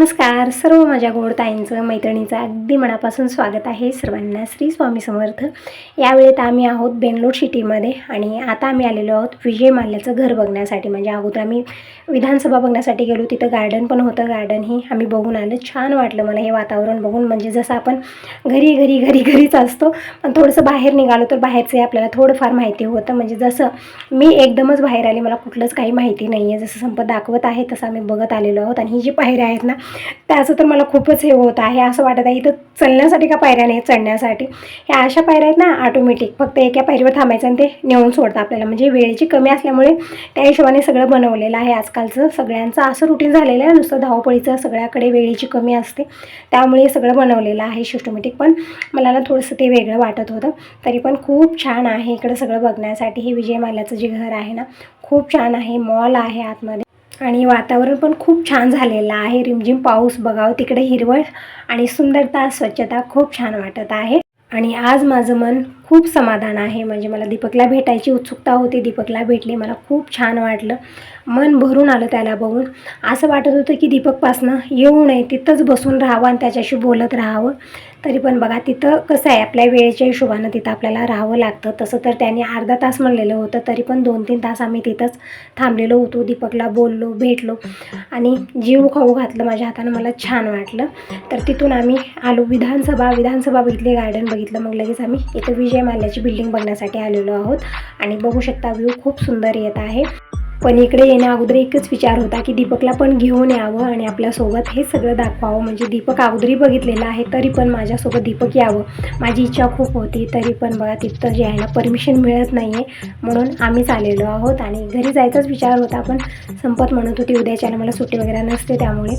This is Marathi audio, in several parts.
नमस्कार सर्व माझ्या गोडताईंचं मैत्रिणीचं अगदी मनापासून स्वागत आहे सर्वांना. श्री स्वामी समर्थ. यावेळेत आम्ही आहोत बेंगलोर सिटीमध्ये आणि आता आम्ही आलेलो आहोत विजय माल्याचं घर बघण्यासाठी. म्हणजे अगोदर आम्ही विधानसभा बघण्यासाठी गेलो, तिथं गार्डन पण होतं. गार्डनही आम्ही बघून आलो. छान वाटलं मला हे वातावरण बघून. म्हणजे जसं आपण घरीच असतो, पण थोडंसं बाहेर निघालो तर बाहेरचं आपल्याला थोडंफार माहिती होतं. म्हणजे जसं मी एकदमच बाहेर आले, मला कुठलंच काही माहिती नाही आहे. जसं संपत दाखवत आहे तसं आम्ही बघत आलेलो आहोत. आणि ही जी पायऱ्या आहेत ना, त्याचं तर मला खूपच हे होत आहे. असं वाटत आहे इथं चलण्यासाठी का पायऱ्या नाही, चढण्यासाठी. ह्या अशा पायऱ्या आहेत ना ऑटोमॅटिक, फक्त एका पायरीवर थांबायचं आणि ते नेऊन सोडतं आपल्याला. म्हणजे वेळेची कमी असल्यामुळे त्या हिशोबाने सगळं बनवलेलं आहे. आजकालचं सगळ्यांचं असं रुटीन झालेलं आहे, नुसतं धावपळीचं, सगळ्याकडे वेळेची कमी असते, त्यामुळे सगळं बनवलेलं आहे सिस्टमॅटिक. पण मला ना थोडंसं ते वेगळं वाटत होतं. तरी पण खूप छान आहे इकडं सगळं बघण्यासाठी. हे विजय माल्याचं जे घर आहे ना, खूप छान आहे. मॉल आहे आतमध्ये आणि वातावरण पण खूप छान झालेलं आहे. रिमझिम पाऊस बघावं, तिकडे हिरवळ आणि सुंदरता, स्वच्छता खूप छान वाटत आहे. आणि आज माझं मन खूप समाधान आहे. म्हणजे मला दीपकला भेटायची उत्सुकता होती, दीपकला भेटली. मला खूप छान वाटलं, मन भरून आलं त्याला बघून. असं वाटत होतं की दीपकपासनं येऊ नये, तिथंच बसून राहावं आणि त्याच्याशी बोलत राहावं. तरी पण बघा तिथं कसं आहे, आपल्या वेळेच्या हिशोबानं तिथं आपल्याला राहावं लागतं. तसं तर त्याने अर्धा तास म्हणलेलं होतं, तरी पण 2-3 तास आम्ही तिथंच थांबलेलो होतो. दीपकला बोललो, भेटलो आणि जीव खाऊ घातलं माझ्या हातानं. मला छान वाटलं. तर तिथून आम्ही आलो विधानसभा बघितली, गार्डन बघितलं. मग लगेच आम्ही इथं विजय माल्याची बिल्डिंग बघण्यासाठी आलेलो आहोत. आणि बघू शकता व्ह्यू खूप सुंदर येत आहे. पण इकडे येण्या अगोदर एकच विचार होता की दीपकला पण घेऊन यावं आणि आपल्यासोबत हे सगळं दाखवावं. म्हणजे दीपक अगोदरही बघितलेलं आहे, तरी पण माझ्यासोबत दीपक यावं माझी इच्छा खूप होती. तरी पण बघा तिथं जे आहे ना, परमिशन मिळत नाही आहे, म्हणून आम्हीच आलेलो आहोत. आणि घरी जायचाच विचार होता, पण संपत म्हणत होती उद्याच्याला मला सुट्टी वगैरे नसते, त्यामुळे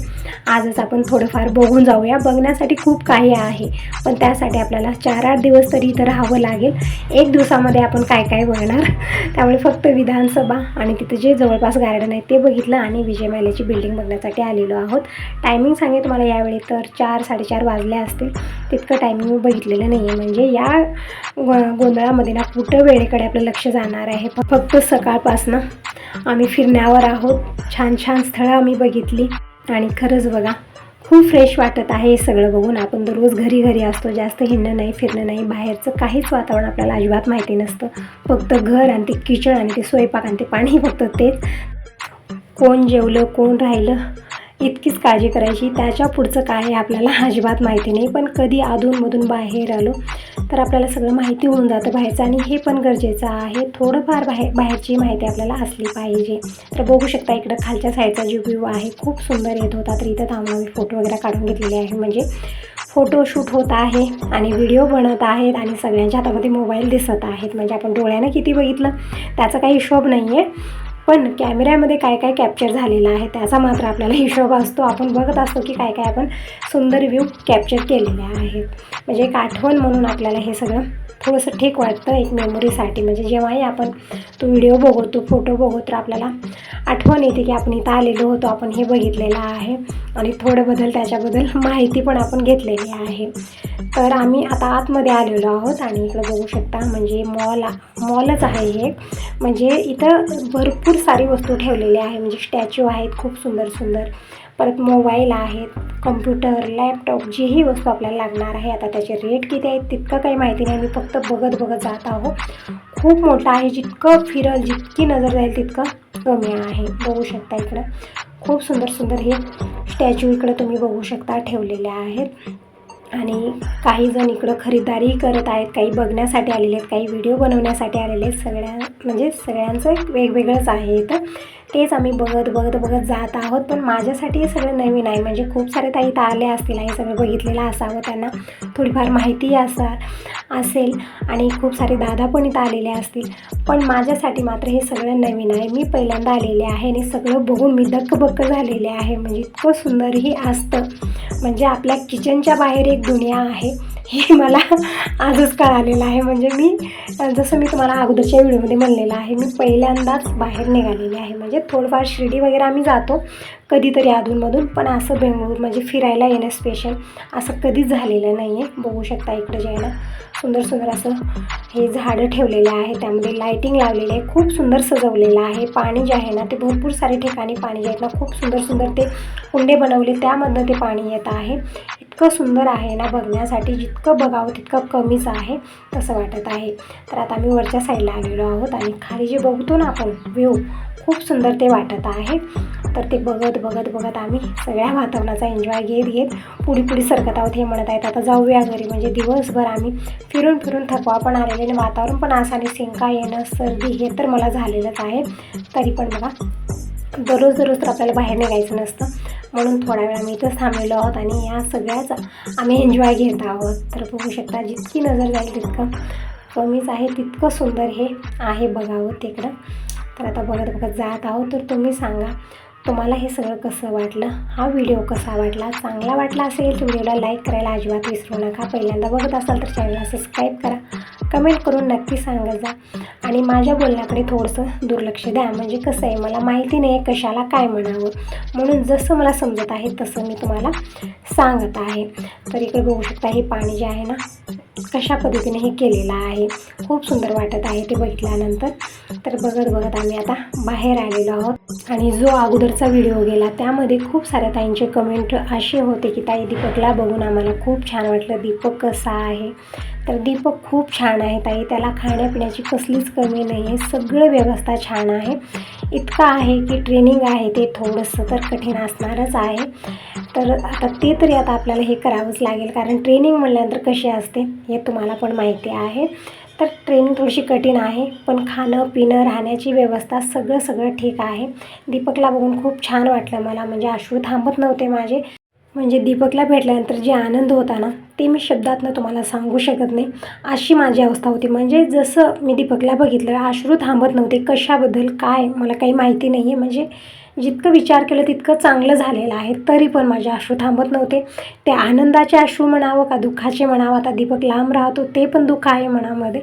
आजच आपण थोडंफार बघून जाऊया. बघण्यासाठी खूप काही आहे, पण त्यासाठी आपल्याला 4-8 दिवस तरी इथं राहावं लागेल. 1 दिवसामध्ये आपण काय काय बघणार. त्यामुळे फक्त विधानसभा आणि तिथं जे जवळपास गार्डन आहे ते बघितलं आणि विजय माल्याची बिल्डिंग बघण्यासाठी आलेलो आहोत. टायमिंग सांगे तुम्हाला यावेळी तर 4-4:30 वाजले असतील. तितकं टायमिंग मी बघितलेलं नाही आहे. म्हणजे या गोंधळामध्ये ना कुठं वेळेकडे आपलं लक्ष जाणार आहे. फक्त सकाळपासनं आम्ही फिरण्यावर आहोत. छान छान स्थळं आम्ही बघितली आणि खरंच बघा खूप फ्रेश वाटत आहे हे सगळं बघून. आपण दररोज घरी असतो, जास्त हिंडणं नाही, फिरणं नाही, बाहेरचं काहीच वातावरण आपल्याला अजिबात माहिती नसतं. फक्त घर आणि ते किचन आणि ते स्वयंपाक आणि ते पाणी, फक्त तेच. कोण जेवलं, कोण राहिलं, इतकीच काळजी करायची. त्याच्या पुढचं काय आहे आपल्याला अजिबात माहिती नाही. पण कधी अधूनमधून बाहेर आलो तर आपल्याला सगळं माहिती होऊन जातं बाहेरचं, आणि हे पण गरजेचं आहे. थोडंफार बाहेरची माहिती आपल्याला असली पाहिजे. तर बघू शकता इकडं खालच्या साईडचा जो व्ह्यू आहे खूप सुंदर येत होता. तर इथं थांबून मी फोटो वगैरे काढून घेतलेले आहे. म्हणजे फोटोशूट होत आहे आणि व्हिडिओ बनत आहेत आणि सगळ्यांच्या हातामध्ये मोबाईल दिसत आहेत. म्हणजे आपण डोळ्यानं किती बघितलं त्याचा काही हिशोब नाही आहे, पण कॅमेऱ्यामध्ये काय काय कॅप्चर झालेलं आहे त्याचा मात्र आपल्याला हिशोब असतो. आपण बघत असतो की काय काय आपण सुंदर व्ह्यू कॅप्चर केलेले आहेत. म्हणजे एक आठवण म्हणून आपल्याला हे सगळं थोडंसं ठीक वाटतं, एक मेमोरीसाठी. म्हणजे जेव्हाही आपण तो व्हिडिओ बघतो, फोटो बघतो, तर आपल्याला आठवण येते की आपण इथं आलेलो होतो, आपण हे बघितलेलं आहे आणि थोडं त्याच्याबद्दल माहिती पण आपण घेतलेली आहे. तर आम्ही आता आतमध्ये आलेलो आहोत आणि इकडं बघू शकता म्हणजे मॉलच आहे हे. म्हणजे इथं भरपूर सारी वस्तू ठेवलेली आहे. म्हणजे स्टॅच्यू आहेत खूप सुंदर, परत मोबाईल आहेत, कम्प्युटर, लॅपटॉप, जीही वस्तू आपल्याला लागणार आहे. आता त्याचे रेट किती आहेत तितकं काही माहिती नाही, मी फक्त बघत जात आहोत. खूप मोठं आहे, जितकं फिरल, जितकी नजर जाईल तितकं कमी आहे. बघू शकता इकडं खूप सुंदर हे स्टॅच्यू इकडं तुम्ही बघू शकता ठेवलेले आहेत. आणि काही जण इकडं खरीदारी करत आहेत, काही बघण्यासाठी आलेले आहेत, काही व्हिडिओ बनवण्यासाठी आलेले आहेत. सगळ्यांचं एक वेगवेगळंच आहे इथं. तेच आम्ही बघत जात आहोत. पण माझ्यासाठी हे सगळं नवीन आहे. म्हणजे खूप सारे ताई इथं आले असतील, हे सगळं बघितलेलं असावं, त्यांना थोडीफार माहिती असेल आणि खूप सारे दादा पण इथं आलेले असतील. पण माझ्यासाठी मात्र हे सगळं नवीन आहे. मी पहिल्यांदा आलेले आहे आणि सगळं बघून मी धक्कबक्क झालेले आहे. म्हणजे इतकं सुंदरही असतं. म्हणजे आपल्या किचनच्या बाहेर एक दुनिया आहे हे मला आजच कळालेलं आहे. म्हणजे जसं मी तुम्हाला अगोदरच्या व्हिडिओमध्ये म्हणलेलं आहे, मी पहिल्यांदाच बाहेर निघालेली आहे. म्हणजे थोडंफार शिर्डी वगैरे आम्ही जातो, कधीतरी अधूनमधून, पण असं बेंगळूर म्हणजे फिरायला येणं स्पेशल असं कधीच झालेलं नाही आहे. बघू शकता इकडे जे आहे ना सुंदर सुंदर असं हे झाडं ठेवलेले आहे, त्यामध्ये लाईटिंग लावलेली आहे, खूप सुंदर सजवलेलं आहे. पाणी जे आहे ना ते भरपूर सारे ठिकाणी पाणी जे आहेत ना खूप सुंदर सुंदर ते कुंडे बनवले त्यामधनं ते पाणी येत आहे. इतकं सुंदर आहे ना बघण्यासाठी, जितकं बघावं तितकं कमीच आहे तसं वाटत आहे. तर आता आम्ही वरच्या साईडला आलेलो आहोत आणि खाली जे बघतो ना आपण व्ह्यू खूप सुंदर ते वाटत आहे. तर ते बघत बघत बघत आम्ही सगळ्या वातावरणाचा एन्जॉय घेत घेत पुढे सरकत आहोत. हे म्हणत आहेत आता जाऊया घरी, म्हणजे दिवसभर आम्ही फिरून फिरून थकवा पण आलेले आणि वातावरण पण असं आणि शिंका येणं सर्दी हे तर मला झालेलंच आहे. तरी पण बघा दररोज तर आपल्याला बाहेर निघायचं नसतं, म्हणून थोडा वेळ आम्ही इथंच थांबलेलो आहोत आणि या सगळ्याच आम्ही एन्जॉय घेत आहोत. तर बघू शकता जितकी नजर जाईल तितकं कमीच आहे, तितकं सुंदर हे आहे बघावं तिकडं. तर आता बघत बघत जात आहोत. तर तुम्ही सांगा तुम्हाला हे सगळं कसं वाटलं, हा व्हिडिओ कसा वाटला. चांगला वाटला असेल तर व्हिडिओला लाईक करायला अजिबात विसरू नका. पहिल्यांदा बघत असाल तर चॅनलला सबस्क्राईब करा, कमेंट करून नक्की सांगत जा आणि माझ्या बोलण्याकडे थोडंसं दुर्लक्ष द्या. म्हणजे कसं आहे मला माहिती नाही कशाला काय म्हणावं, म्हणून जसं मला समजत आहे तसं मी तुम्हाला सांगत आहे. तर इकडे बघू शकता हे पाणी जे आहे ना कशा पद्धतीने हे केलेलं आहे, खूप सुंदर वाटत आहे ते बघितल्यानंतर. तर बघत बघत आम्ही आता बाहेर आलेलो आहोत आणि जो अगोदरचा व्हिडिओ गेला त्यामध्ये खूप साऱ्या ताईंचे कमेंट असे होते की ताई दीपकला बघून आम्हाला खूप छान वाटलं, दीपक कसा आहे. तर दीपक खूप छान आहे ताई, त्याला खाण्यापिण्याची कसलीच कमी नाही आहे, सगळं व्यवस्था छान आहे. इतकं आहे की ट्रेनिंग आहे ते थोडंसं तर कठीण असणारच आहे. तर आता ते तरी आता आपल्याला हे करावंच लागेल, कारण ट्रेनिंग म्हटल्यानंतर कशी असते हे तुम्हाला पण माहिती आहे. तर ट्रेनिंग थोडीशी कठीण आहे, पण खाणं पिणं राहण्याची व्यवस्था सगळं ठीक आहे. दीपकला बघून खूप छान वाटलं मला, म्हणजे अश्रू थांबत नव्हते माझे. म्हणजे दीपकला भेटल्यानंतर जे आनंद होता ना ते मी शब्दातनं तुम्हाला सांगू शकत नाही, अशी माझी अवस्था होती. म्हणजे जसं मी दीपकला बघितलं अश्रू थांबत नव्हते. कशाबद्दल काय मला काही माहिती नाही आहे, म्हणजे जितकं विचार केलं तितकं चांगलं झालेलं आहे, तरी पण माझे अश्रू थांबत नव्हते. ते आनंदाचे अश्रू म्हणावं का दुःखाचे म्हणावं, आता दीपक लांब राहतो ते पण दुःख आहे मनामध्ये.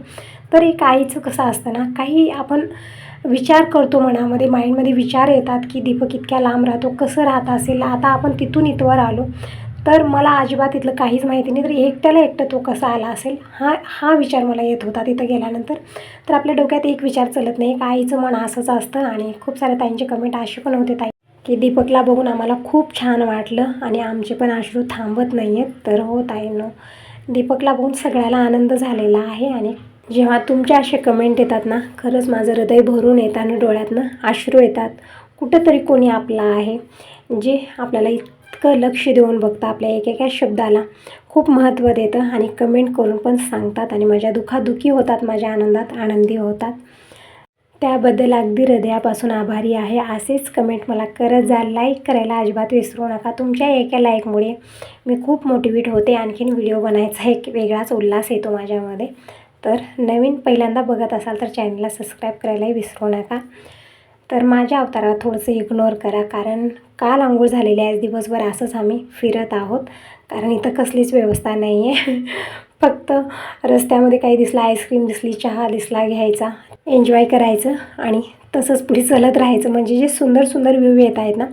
तर एक आईचं कसं असतं ना, काही आपण विचार करतो मनामध्ये, माइंडमध्ये विचार येतात की दीपक इतक्या लांब राहतो कसं राहत असेल. आता आपण तिथून इथवर आलो तर मला अजिबात इथलं काहीच माहिती नाही, तर एकटं तो कसा आला असेल हा विचार मला येत होता तिथं गेल्यानंतर. तर आपल्या डोक्यात एक विचार चालत नाही, एक आईचं मन असंच असतं. आणि खूप साऱ्या ताईंचे कमेंट असे पण होते ताई की दीपकला बघून आम्हाला खूप छान वाटलं आणि आमचे पण अश्रू थांबत नाही आहेत. तर हो ताईंनो, दीपकला बघून सगळ्याला आनंद झालेला आहे. आणि जेव्हा तुमचे असे कमेंट येतात ना खरंच माझं हृदय भरून येतं आणि डोळ्यातनं अश्रू येतात. कुठंतरी कोणी आपला आहे जे आपल्याला इतकं लक्ष देऊन बघतं, आपल्या एकेका शब्दाला खूप महत्त्व देतं आणि कमेंट करून पण सांगतात आणि माझ्या दुःखादुःखी होतात, माझ्या आनंदात आनंदी होतात. त्याबद्दल अगदी हृदयापासून आभारी आहे. असेच कमेंट मला करत जा, लाईक करायला अजिबात विसरू नका. तुमच्या एका लाईकमुळे मी खूप मोटिवेट होते, आणखीन व्हिडिओ बनायचा एक वेगळाच उल्हास येतो माझ्यामध्ये. तर नवीन पहिल्यांदा बघत असाल तर चॅनलला सबस्क्राईब करायलाही विसरू नका. तर माझ्या अवताराला थोडंसं इग्नोर करा, कारण काल अंघोळ झालेली आहे, दिवसभर असंच आम्ही फिरत आहोत, कारण इथं कसलीच व्यवस्था नाही आहे. फक्त रस्त्यामध्ये काही दिसलं, आईस्क्रीम दिसली, चहा दिसला, घ्यायचा, एन्जॉय करायचं आणि तसंच पुढे चालत राहायचं. म्हणजे जे सुंदर सुंदर व्ह्यू येत आहेत ना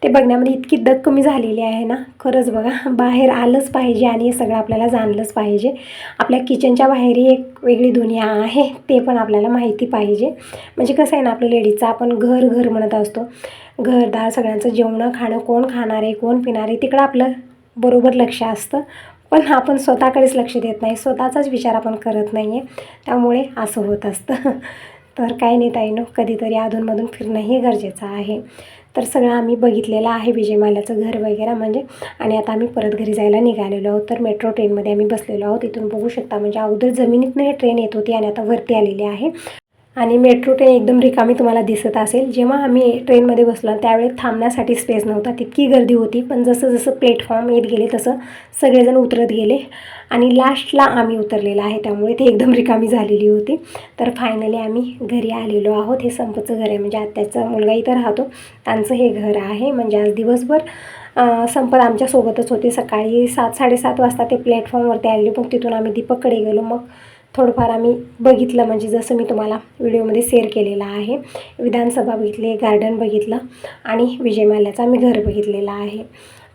ते बघण्यामध्ये इतकी दग कमी झालेली आहे ना, खरंच बघा बाहेर आलंच पाहिजे आणि हे सगळं आपल्याला जाणलंच पाहिजे. आपल्या किचनच्या बाहेरही एक वेगळी दुनिया आहे, ते पण आपल्याला माहिती पाहिजे. म्हणजे कसं आहे ना आपलं लेडीजचं आपण घर म्हणत असतो, घरदार सगळ्यांचं जेवणं खाणं, कोण खाणार आहे कोण पिणार आहे तिकडं आपलं बरोबर लक्ष असतं, पण आपण स्वतःकडेच लक्ष देत नाही, स्वतःचाच विचार आपण करत नाही आहे, त्यामुळे असं होत असतं. तर काही नाही ताईंनो, कधीतरी अधूनमधून फिरणंही गरजेचं आहे. तर सगळं आम्ही बघितलेलं आहे विजयमाल्याचं घर वगैरे म्हणजे. आणि आता आम्ही परत घरी जायला निघालेलो आहोत. तर मेट्रो ट्रेनमध्ये आम्ही बसलेलो आहोत. इथून बघू शकता म्हणजे अगोदर जमिनीतनं हे ट्रेन येत होती आणि आता वरती आलेली आहे. आणि मेट्रो ट्रेन एकदम रिकामी तुम्हाला दिसत असेल. जेव्हा आम्ही ट्रेनमध्ये बसलो त्यावेळी थांबण्यासाठी स्पेस नव्हता, तितकी गर्दी होती. पण जसं जसं प्लॅटफॉर्म येत गेले तसं सगळेजण उतरत गेले आणि लास्टला आम्ही उतरलेलं आहे, त्यामुळे ते एकदम रिकामी झालेली होती. तर फायनली आम्ही घरी आलेलो आहोत. हे संपचं घर आहे, म्हणजे आत्याचा मुलगा इथं राहतो, त्यांचं हे घर आहे. म्हणजे आज दिवसभर संपत आमच्यासोबतच होते. सकाळी 7-7:30 वाजता ते प्लॅटफॉर्मवरती आलेले, मग तिथून आम्ही दीपककडे गेलो. मग थोडंफार आम्ही बघितलं, म्हणजे जसं मी तुम्हाला व्हिडिओमध्ये शेअर केलेला आहे. विधानसभा बघितली, गार्डन बघितलं आणि विजय माल्याचं आम्ही घर बघितलेलं आहे.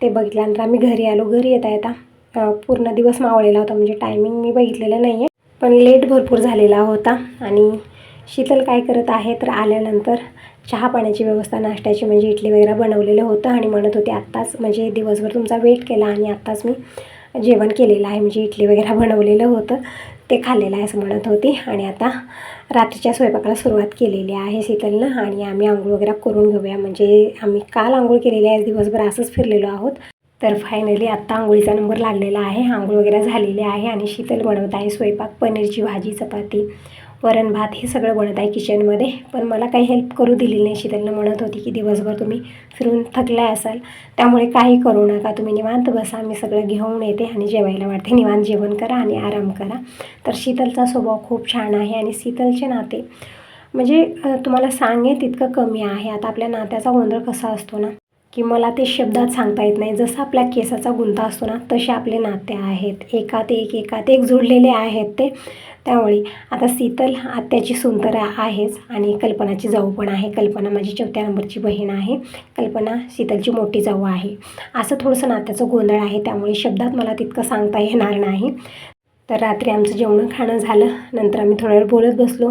ते बघितल्यानंतर आम्ही घरी आलो. घरी येता पूर्ण दिवस मावळलेला होता, म्हणजे टायमिंग मी बघितलेलं नाही आहे, पण लेट भरपूर झालेला होता. आणि शीतल काय करत आहे तर आल्यानंतर चहा पाण्याची व्यवस्था, नाश्त्याची म्हणजे इडली वगैरे बनवलेलं होतं आणि म्हणत होते आत्ताच, म्हणजे दिवसभर तुमचा वेट केला आणि आत्ताच मी जेवण केलेलं आहे, म्हणजे इडली वगैरे बनवलेलं होतं ते खाल्लेलं आहे असं म्हणत होती. आणि आता रात्रीच्या स्वयंपाकाला सुरुवात केलेली आहे शीतलनं. आणि आम्ही आंघोळ वगैरे करून घेऊया, म्हणजे आम्ही काल आंघोळ केलेली आहे, दिवसभर असंच फिरलेलो आहोत. तर फायनली आत्ता आंघोळीचा नंबर लागलेला आहे. आंघोळ वगैरे झालेली आहे आणि शीतल बनवत आहे स्वयंपाक. पनीरची भाजी, चपाती, वरण भात हे सगळं बनत आहे किचनमध्ये. पण मला काही हेल्प करू दिली नाही. शीतलनं म्हणत होती की दिवसभर तुम्ही फिरून थकल्या असाल, त्यामुळे काही करू नका, तुम्ही निवांत बसा, मी सगळं घेऊन येते आणि जेवायला वाटते, निवांत जेवण करा आणि आराम करा. तर शीतलचा स्वभाव खूप छान आहे आणि शीतलचे नाते म्हणजे तुम्हाला सांगे तितकं कमी आहे. आता आपल्या नात्याचा गोंधळ कसा असतो ना, की मला ते शब्दात सांगता येत नाही. जसं आपल्या केसाचा गुंता असतो ना, तसे आपले नाते आहेत, एकात एक जोडलेले आहेत ते. त्यामुळे आता शीतल आत्याची सून तर आहेच आणि कल्पनाची जाऊ पण आहे. कल्पना माझी 4थ्या नंबरची बहीण आहे, कल्पना शीतलची मोठी जाऊ आहे. असं थोडंसं नात्याचं गोंधळ आहे, त्यामुळे शब्दात मला तितकं सांगता येणार नाही. तर रात्री आमचं जेवण खाणं झालं, नंतर आम्ही थोडा वेळ बोलत बसलो,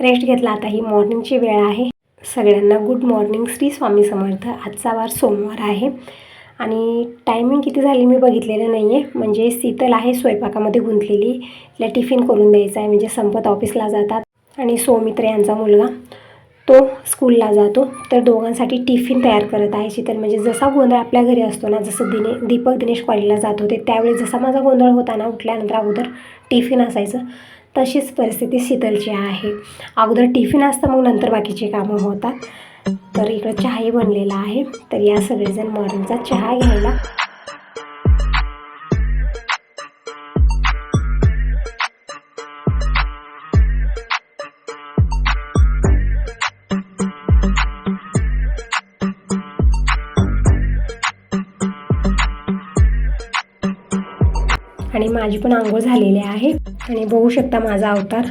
रेस्ट घेतला. आता ही मॉर्निंगची वेळ आहे. सगळ्यांना गुड मॉर्निंग, श्री स्वामी समर्थ. आजचा वार सोमवार आहे आणि टायमिंग किती झाली मी बघितलेलं नाही आहे. म्हणजे शीतल आहे स्वयंपाकामध्ये गुंतलेली, तिला टिफिन करून द्यायचा आहे, म्हणजे संपत ऑफिसला जातात आणि सौमित्र यांचा मुलगा तो स्कूलला जातो, तर दोघांसाठी टिफिन तयार करत आहे शीतल. म्हणजे जसा गोंधळ आपल्या घरी असतो ना, जसं दीपक दिनेश कॉलेजला जात होते त्यावेळी जसा माझा गोंधळ होता ना, उठल्यानंतर अगोदर टिफिन असायचं, तशीच परिस्थिती शीतलची आहे. अगोदर टिफिन असतं, मग नंतर बाकीची कामं होतात. तर इकडं चहाही बनलेला आहे, तर या सगळेजण मॉर्निंगचा चहा घ्यायला. आणि माझी पण आंघोळ झालेली आहे आणि बघू शकता माझा अवतार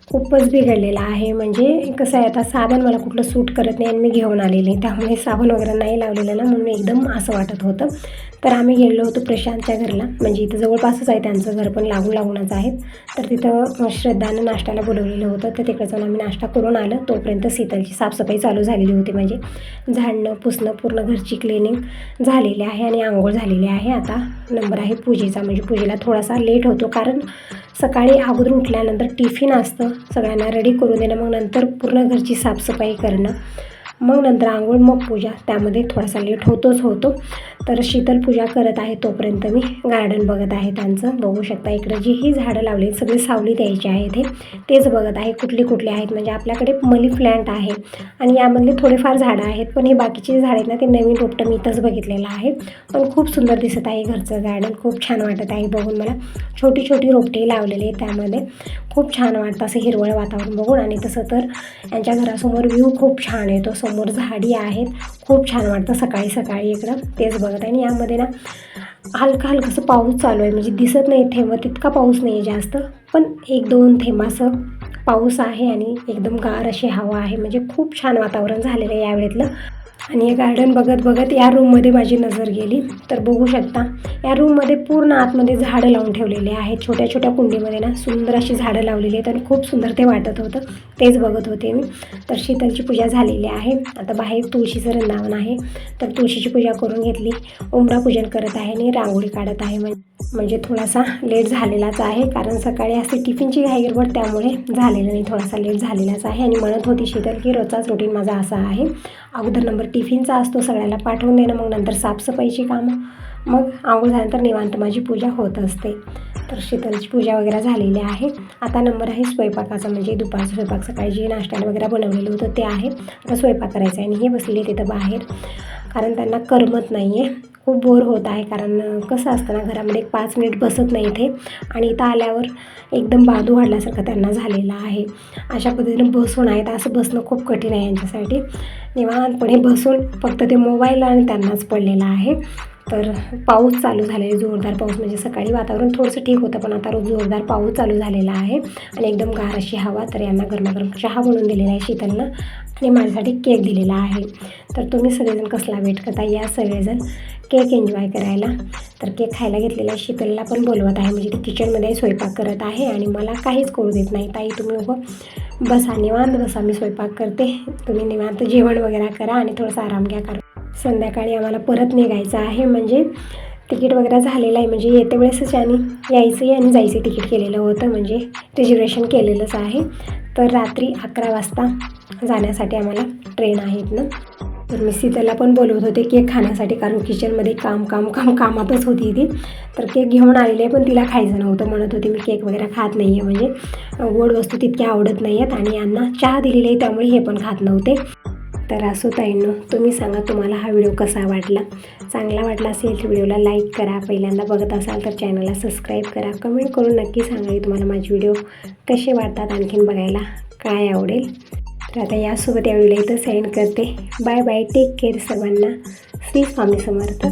खूपच बिघडलेला आहे. म्हणजे कसं आहे, आता साबण मला कुठलं सूट करत नाही आणि मी घेऊन आलेले, त्यामुळे साबण वगैरे नाही लावलेलं ना, म्हणून एकदम असं वाटत होतं. तर आम्ही गेलो होतो प्रशांतच्या घरला, म्हणजे इथं जवळपासच आहे त्यांचं घर, पण लागूनच आहेत. तर तिथं श्रद्धानं नाश्त्याला बोलवलेलं होतं, तर तिकडे जाऊन आम्ही नाश्ता करून आलं. तोपर्यंत शीतलची साफसफाई चालू झालेली होती, म्हणजे झाडणं पुसणं पूर्ण घरची क्लिनिंग झालेली आहे आणि आंघोळ झालेली आहे. आता नंबर आहे पूजेचा, म्हणजे पूजेला थोडासा लेट होतो, कारण सकाळी अगोदर उठल्यानंतर टिफिन असतं, सगळ्यांना रेडी करून देणं, मग नंतर पूर्ण घरची साफसफाई करणं, मग नंतर आंघोळ, मग पूजा, त्यामध्ये थोडासा लेट होतो. तर शीतल पूजा करत आहे, तोपर्यंत मी गार्डन बघत आहे त्यांचं. बघू शकता इकडं जी ही झाडं लावली आहेत सगळी सावली द्यायची आहेत, तेच बघत आहे कुठली आहेत. म्हणजे आपल्याकडे मनी प्लॅन्ट आहे आणि यामधले थोडेफार झाडं आहेत, पण हे बाकीचे झाड आहेत ना, ते नवीन रोपटं मी इथंच बघितलेलं आहे. पण खूप सुंदर दिसत आहे घरचं गार्डन, खूप छान वाटत आहे बघून. मला छोटी रोपटे लावलेली आहेत, त्यामध्ये खूप छान वाटतं असं हिरवळ वातावरण बघून. आणि तसं तर यांच्या घरासमोर व्ह्यू खूप छान येतो, समोर झाडी आहेत, खूप छान वाटतं सकाळी इकडं. तेच बघत आहे. आणि यामध्ये ना हलकंसं पाऊस चालू आहे, म्हणजे दिसत नाही थेंब, तितका पाऊस नाही आहे जास्त, पण 1-2 थेंब असं पाऊस आहे आणि एकदम गार अशी हवा आहे. म्हणजे खूप छान वातावरण झालेलं आहे यावेळेतलं. आणि हे गार्डन बघत या रूममध्ये माझी नजर गेली, तर बघू शकता या रूममध्ये पूर्ण आतमध्ये झाडं लावून ठेवलेले आहेत. छोट्या कुंडीमध्ये ना सुंदर अशी झाडं लावलेली आहेत आणि खूप सुंदर ते वाटत होतं, तेच बघत होते मी. तर शीतलची पूजा झालेली आहे. आता बाहेर तुळशीचं वृंदावन आहे, तर तुळशीची पूजा करून घेतली, उंबरा पूजन करत आहे आणि रांगोळी काढत आहे. म्हणजे थोडासा लेट झालेलाच आहे, कारण सकाळी असते टिफिनची घाई गडबड, त्यामुळे झालेलं नाही, थोडासा लेट झालेलाच आहे. आणि म्हणत होती शीतल की रोजचाच रुटीन माझा असा आहे, अगोदर नंबर टिफिनचा असतो, सगळ्याला पाठवून देणं, मग नंतर साफसफाईची कामं, मग आंघोळ झाल्यानंतर निवांत माझी पूजा होत असते. तर शीतलची पूजा वगैरे झालेली आहे. आता नंबर आहे स्वयंपाकाचा, म्हणजे दुपारचा स्वयंपाक, सकाळी जे नाश्त्याला वगैरे बनवलेलं होतं ते आहे. आता स्वयंपाक करायचा आहे आणि हे बसलेले तिथं बाहेर, कारण त्यांना करमत नाही आहे, खूप बोर होत आहे. कारण कसं असतं ना, घरामध्ये 5 मिनिट बसत नाही इथे, आणि इथं आल्यावर एकदम बाजू वाढल्यासारखं त्यांना झालेलं आहे. अशा पद्धतीने बसून आहेत, असं बसणं खूप कठीण आहे यांच्यासाठी. निवांतपणे बसून फक्त ते मोबाईल आणि त्यांनाच पडलेला आहे. तर पाऊस चालू झाला आहे, जोरदार पाऊस. म्हणजे सकाळी वातावरण थोडंसं ठीक होतं, पण आता रोज जोरदार पाऊस चालू झालेला आहे आणि एकदम गार अशी हवा. तर यांना गरमागरम चहा बनवून दिलेला आहे शीतलनं आणि माझ्यासाठी केक दिलेला आहे. तर तुम्ही सगळेजण कसला वेट करता, या सगळेजण केक एन्जॉय करायला. तर केक खायला घेतलेला शीतलला पण बोलवत आहे, म्हणजे ती किचनमध्ये स्वयंपाक करत आहे आणि मला काहीच करू देत नाही. ताई तुम्ही उभं बसा, निवांत बसा, मी स्वयंपाक करते, तुम्ही निवांत जेवण वगैरे करा आणि थोडासा आराम घ्या. करा संध्याकाळी आम्हाला परत निघायचं आहे, म्हणजे तिकीट वगैरे झालेलं आहे. म्हणजे येते वेळेसच आणि यायचंही आणि जायचं तिकीट केलेलं होतं, म्हणजे रिजर्वेशन केलेलंच आहे. तर रात्री 11 वाजता जाण्यासाठी आम्हाला ट्रेन आहेत ना. तर मी शीतलला पण बोलवत होते केक खाण्यासाठी, कारण किचनमध्ये कामातच होती ती. तर केक घेऊन आलेले पण तिला खायचं नव्हतं, म्हणत होती मी केक वगैरे खात नाही आहे, म्हणजे गोड वस्तू तितक्या आवडत नाही आहेत. आणि यांना चहा दिलेली आहे त्यामुळे हे पण खात नव्हते. तर असो ताईंनो, तुम्ही सांगा तुम्हाला हा व्हिडिओ कसा वाटला. चांगला वाटला असेल तर व्हिडिओला लाईक करा, पहिल्यांदा बघत असाल तर चॅनलला सबस्क्राईब करा, कमेंट करून नक्की सांगा की तुम्हाला माझे व्हिडिओ कसे वाटतात, आणखीन बघायला काय आवडेल. तर आता यासोबत या व्हिडिओला इथं सेंड करते. बाय बाय, टेक केअर सर्वांना. श्री स्वामी समर्थ.